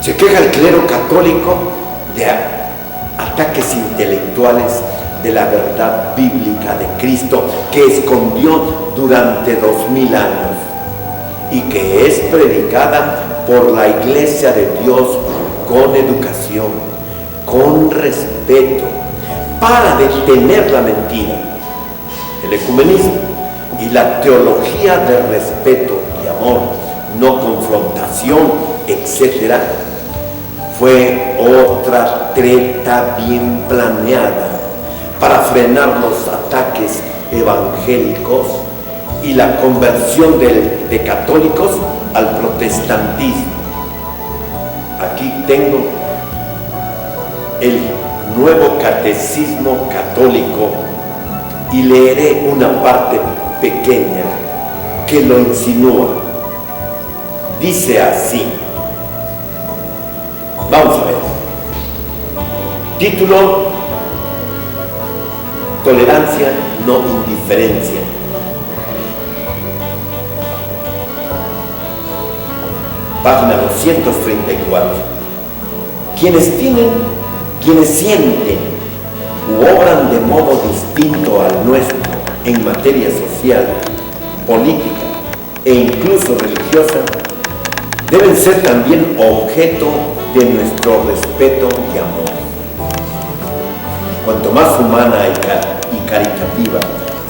Se queja el clero católico de ataques intelectuales de la verdad bíblica de Cristo que escondió durante 2000 años y que es predicada por la Iglesia de Dios con educación, con respeto, para detener la mentira. El ecumenismo y la teología de respeto y amor, no confrontación, etc., fue otra treta bien planeada para frenar los ataques evangélicos y la conversión de católicos al protestantismo. Aquí tengo el nuevo catecismo católico y leeré una parte pequeña que lo insinúa. Dice así. Vamos a ver. Título: Tolerancia, no indiferencia. Página 234. Quienes sienten u obran de modo distinto al nuestro en materia social, política e incluso religiosa, deben ser también objeto de nuestro respeto y amor. Cuanto más humana y caritativa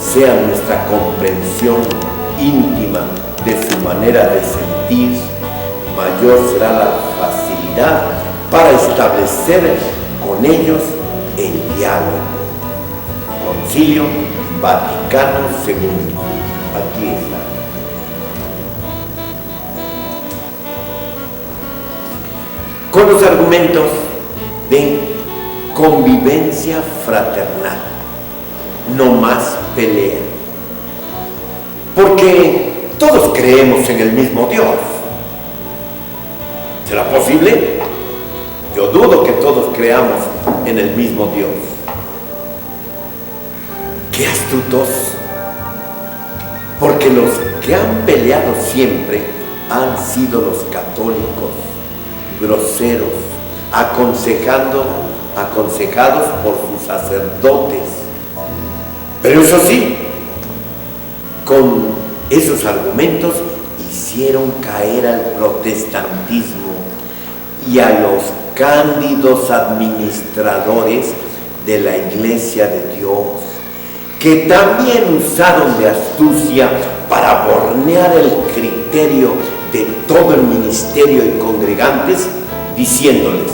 sea nuestra comprensión íntima de su manera de sentir, mayor será la facilidad para establecer con ellos el diálogo. Concilio Vaticano II. Aquí está. Con los argumentos de convivencia fraternal, no más pelea. Porque todos creemos en el mismo Dios. ¿Será posible? Yo dudo que todos creamos en el mismo Dios. ¡Qué astutos! Porque los que han peleado siempre han sido los católicos, groseros, aconsejados por sus sacerdotes. Pero eso sí, con esos argumentos hicieron caer al protestantismo y a los cándidos administradores de la Iglesia de Dios, que también usaron de astucia para bornear el criterio de todo el ministerio y congregantes, diciéndoles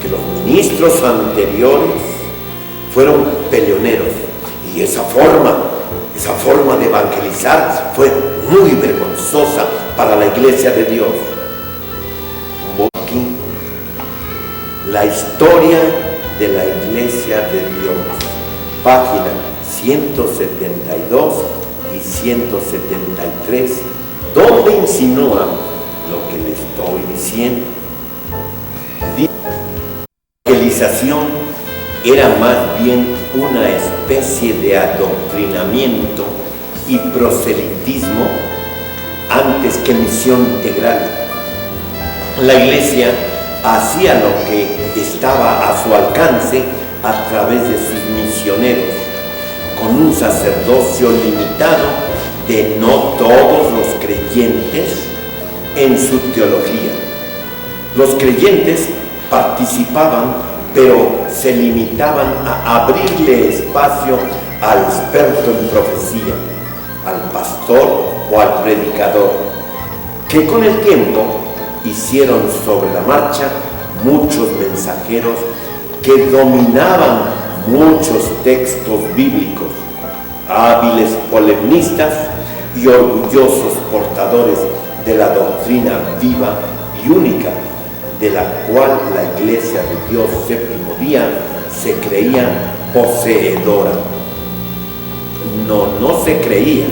que los ministros anteriores fueron peleoneros, y esa forma de evangelizar fue muy vergonzosa para la Iglesia de Dios. Aquí, la historia de la Iglesia de Dios, página 172 y 173, donde insinúa lo que le estoy diciendo. La evangelización era más bien una especie de adoctrinamiento y proselitismo antes que misión integral. La Iglesia hacía lo que estaba a su alcance a través de sus misioneros, con un sacerdocio limitado de no todos los creyentes en su teología. Los creyentes participaban, pero se limitaban a abrirle espacio al experto en profecía, al pastor o al predicador, que con el tiempo hicieron sobre la marcha muchos mensajeros que dominaban muchos textos bíblicos, hábiles polemistas y orgullosos portadores de la doctrina viva y única, de la cual la Iglesia de Dios séptimo día se creía poseedora. No se creía,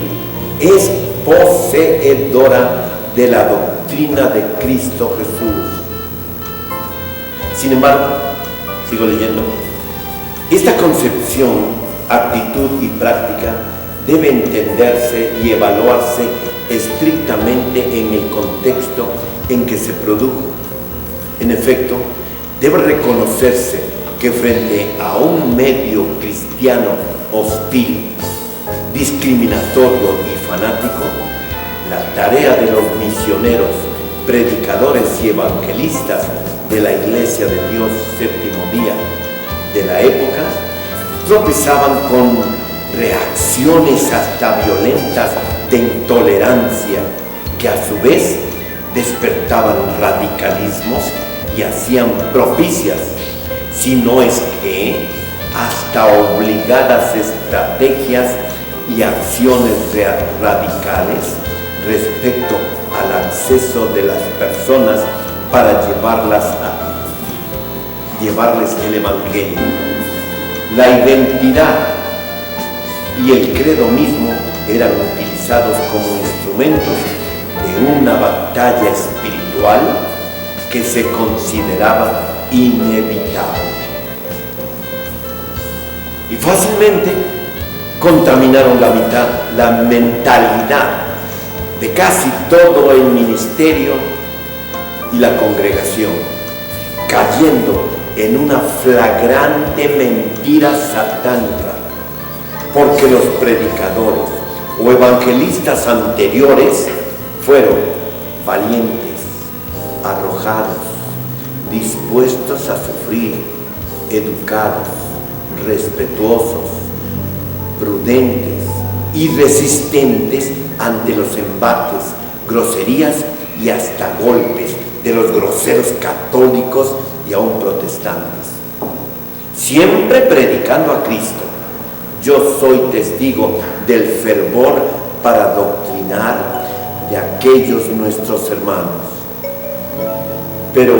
es poseedora de la doctrina de Cristo Jesús. Sin embargo, sigo leyendo. Esta concepción, actitud y práctica debe entenderse y evaluarse estrictamente en el contexto en que se produjo. En efecto, debe reconocerse que frente a un medio cristiano hostil, discriminatorio y fanático, la tarea de los misioneros, predicadores y evangelistas de la Iglesia de Dios Séptimo Día de la época tropezaban con reacciones hasta violentas de intolerancia que a su vez despertaban radicalismos y hacían propicias, si no es que hasta obligadas estrategias y acciones radicales respecto al acceso de las personas para llevarles el Evangelio. La identidad y el credo mismo eran utilizados como instrumentos de una batalla espiritual que se consideraba inevitable. Y fácilmente contaminaron la mentalidad de casi todo el ministerio y la congregación, cayendo en una flagrante mentira satánica, porque los predicadores o evangelistas anteriores fueron valientes, arrojados, dispuestos a sufrir, educados, respetuosos, prudentes y resistentes ante los embates, groserías y hasta golpes de los groseros católicos y aún protestantes. Siempre predicando a Cristo. Yo soy testigo del fervor para doctrinar de aquellos nuestros hermanos. Pero,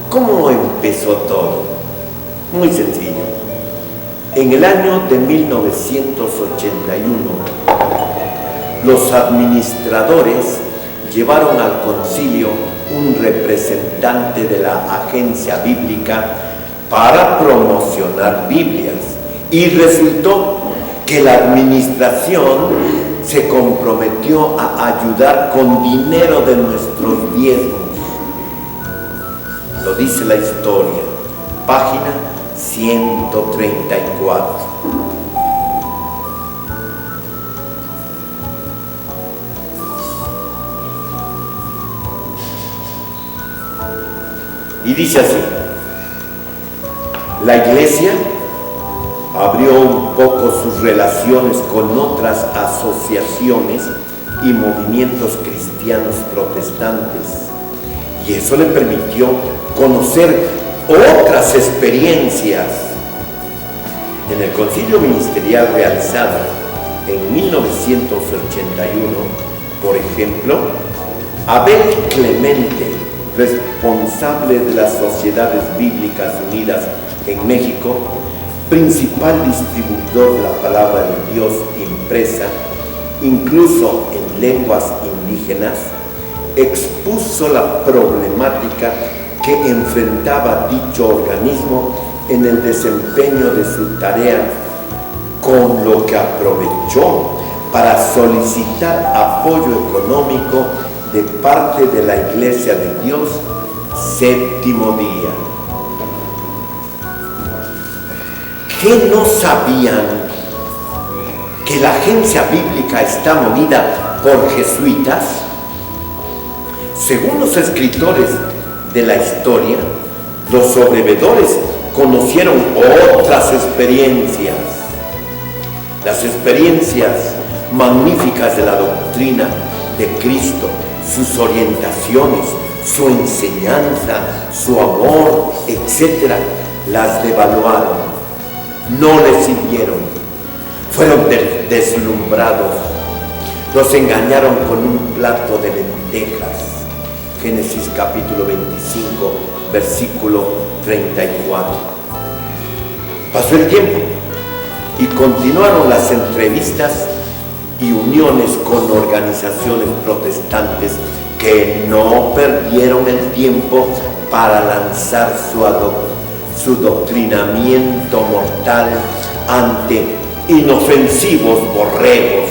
¿cómo empezó todo? Muy sencillo. En el año de 1981, los administradores llevaron al concilio un representante de la agencia bíblica para promocionar Biblias, y resultó que la administración se comprometió a ayudar con dinero de nuestros diezmos. Lo dice la historia, página 134. Y dice así: la Iglesia abrió un poco sus relaciones con otras asociaciones y movimientos cristianos protestantes, y eso le permitió conocer otras experiencias. En el concilio ministerial realizado en 1981, por ejemplo, Abel Clemente, responsable de las Sociedades Bíblicas Unidas en México, principal distribuidor de la palabra de Dios impresa, incluso en lenguas indígenas, expuso la problemática que enfrentaba dicho organismo en el desempeño de su tarea, con lo que aprovechó para solicitar apoyo económico de parte de la Iglesia de Dios Séptimo Día. ¿Qué no sabían? Que la agencia bíblica está movida por jesuitas. Según los escritores de la historia, los sobrevedores conocieron otras experiencias. Las experiencias magníficas de la doctrina de Cristo, sus orientaciones, su enseñanza, su amor, etc., las devaluaron. No les sirvieron, fueron deslumbrados, los engañaron con un plato de lentejas. Génesis capítulo 25, versículo 34. Pasó el tiempo y continuaron las entrevistas y uniones con organizaciones protestantes que no perdieron el tiempo para lanzar su doctrinamiento mortal ante inofensivos borregos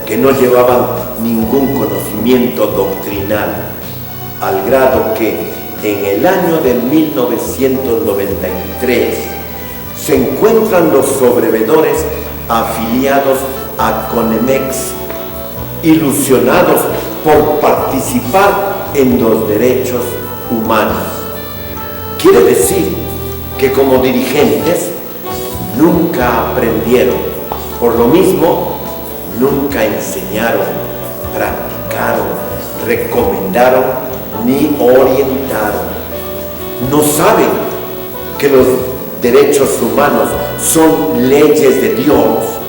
que no llevaban ningún conocimiento doctrinal, al grado que en el año de 1993, se encuentran los sobrevedores afiliados a Conemex, ilusionados por participar en los derechos humanos. Quiere decir que como dirigentes nunca aprendieron, por lo mismo nunca enseñaron, practicaron, recomendaron ni orientaron. No saben que los derechos humanos son leyes de Dios